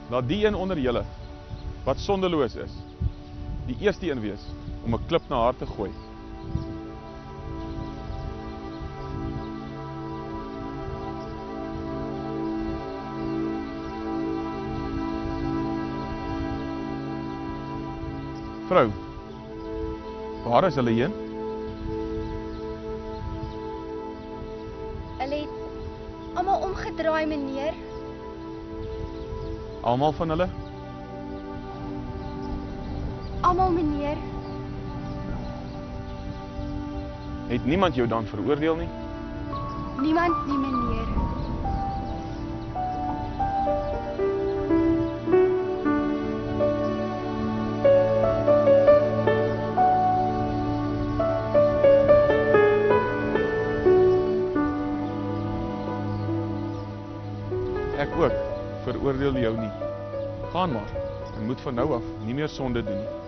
laat die een onder julle, wat sondeloos is, die eerste een wees, om 'n klip na haar te gooi. Vrou, waar is hulle heen? Hulle het almal omgedraai, meneer. Almal van hulle? Almal, meneer. Het niemand jou dan veroordeel nie? Niemand nie, meneer. Ek ook veroordeel jou nie. Gaan maar, en moet van nou af nie meer sonde doen nie.